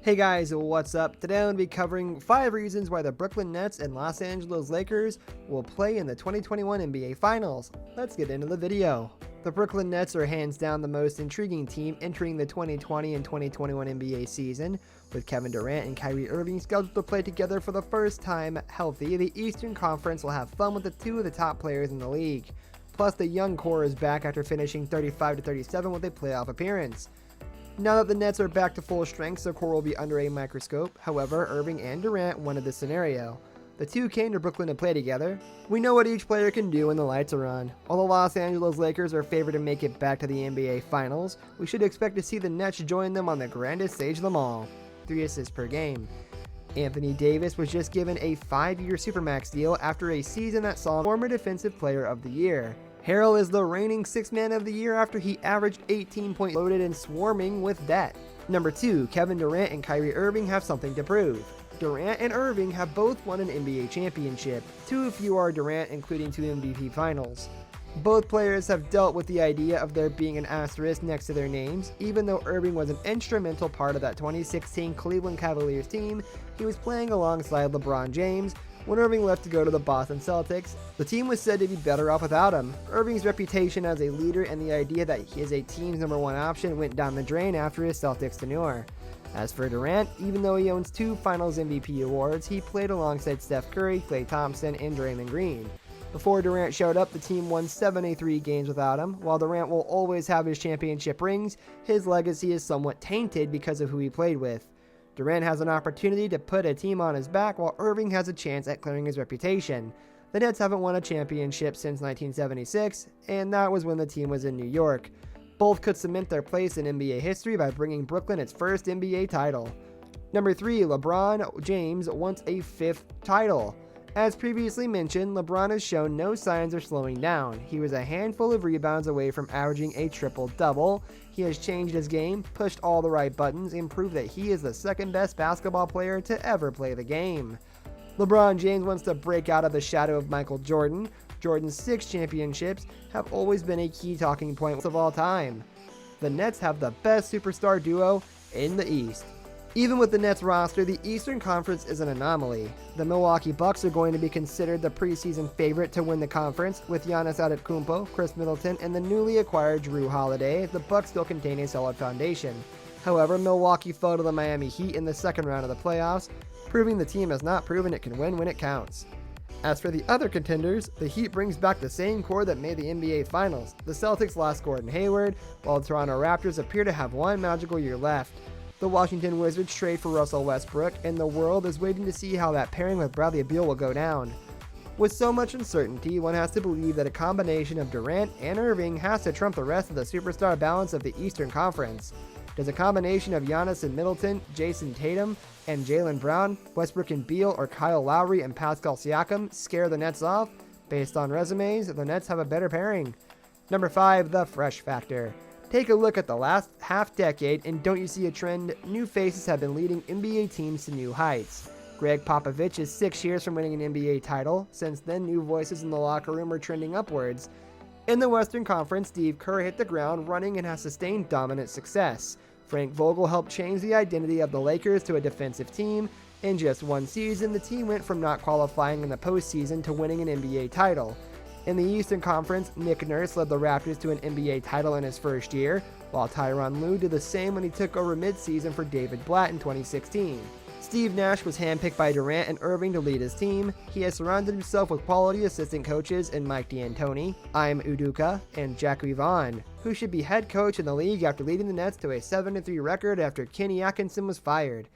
Hey guys, what's up? Today I'm going to be covering 5 reasons why the Brooklyn Nets and Los Angeles Lakers will play in the 2021 NBA Finals. Let's get into the video. The Brooklyn Nets are hands down the most intriguing team entering the 2020 and 2021 NBA season. With Kevin Durant and Kyrie Irving scheduled to play together for the first time healthy, the Eastern Conference will have fun with the two of the top players in the league. Plus, the young core is back after finishing 35-37 with a playoff appearance. Now that the Nets are back to full strength, the core will be under a microscope. However, Irving and Durant wanted this scenario. The two came to Brooklyn to play together. We know what each player can do when the lights are on. While the Los Angeles Lakers are favored to make it back to the NBA Finals, we should expect to see the Nets join them on the grandest stage of them all. 3 assists per game. Anthony Davis was just given a 5-year Supermax deal after a season that saw former Defensive Player of the Year. Harrell is the reigning 6th Man of the Year after he averaged 18 points, loaded and swarming with debt. Number 2, Kevin Durant and Kyrie Irving have something to prove. Durant and Irving have both won an NBA championship. 2 if you are Durant, including 2 MVP finals. Both players have dealt with the idea of there being an asterisk next to their names. Even though Irving was an instrumental part of that 2016 Cleveland Cavaliers team, he was playing alongside LeBron James. When Irving left to go to the Boston Celtics, the team was said to be better off without him. Irving's reputation as a leader and the idea that he is a team's #1 option went down the drain after his Celtics tenure. As for Durant, even though he owns 2 Finals MVP awards, he played alongside Steph Curry, Klay Thompson, and Draymond Green. Before Durant showed up, the team won 73 games without him. While Durant will always have his championship rings, his legacy is somewhat tainted because of who he played with. Durant has an opportunity to put a team on his back, while Irving has a chance at clearing his reputation. The Nets haven't won a championship since 1976, and that was when the team was in New York. Both could cement their place in NBA history by bringing Brooklyn its first NBA title. Number 3, LeBron James wants a 5th title. As previously mentioned, LeBron has shown no signs of slowing down. He was a handful of rebounds away from averaging a triple-double. He has changed his game, pushed all the right buttons, and proved that he is the second best basketball player to ever play the game. LeBron James wants to break out of the shadow of Michael Jordan. Jordan's 6 championships have always been a key talking point of all time. The Nets have the best superstar duo in the East. Even with the Nets roster, the Eastern Conference is an anomaly. The Milwaukee Bucks are going to be considered the preseason favorite to win the conference. With Giannis Antetokounmpo, Chris Middleton, and the newly acquired Jrue Holiday, the Bucks still contain a solid foundation. However, Milwaukee fell to the Miami Heat in the second round of the playoffs, proving the team has not proven it can win when it counts. As for the other contenders, the Heat brings back the same core that made the NBA Finals. The Celtics lost Gordon Hayward, while the Toronto Raptors appear to have one magical year left. The Washington Wizards trade for Russell Westbrook, and the world is waiting to see how that pairing with Bradley Beal will go down. With so much uncertainty, one has to believe that a combination of Durant and Irving has to trump the rest of the superstar balance of the Eastern Conference. Does a combination of Giannis and Middleton, Jason Tatum and Jaylen Brown, Westbrook and Beal, or Kyle Lowry and Pascal Siakam scare the Nets off? Based on resumes, the Nets have a better pairing. Number 5, the fresh factor. Take a look at the last half-decade, and don't you see a trend? New faces have been leading NBA teams to new heights. Greg Popovich is 6 years from winning an NBA title. Since then, new voices in the locker room are trending upwards. In the Western Conference, Steve Kerr hit the ground running and has sustained dominant success. Frank Vogel helped change the identity of the Lakers to a defensive team. In just one season, the team went from not qualifying in the postseason to winning an NBA title. In the Eastern Conference, Nick Nurse led the Raptors to an NBA title in his first year, while Tyronn Lue did the same when he took over mid-season for David Blatt in 2016. Steve Nash was handpicked by Durant and Irving to lead his team. He has surrounded himself with quality assistant coaches in Mike D'Antoni, Ime Udoka, and Jack Vaughn, who should be head coach in the league after leading the Nets to a 7-3 record after Kenny Atkinson was fired.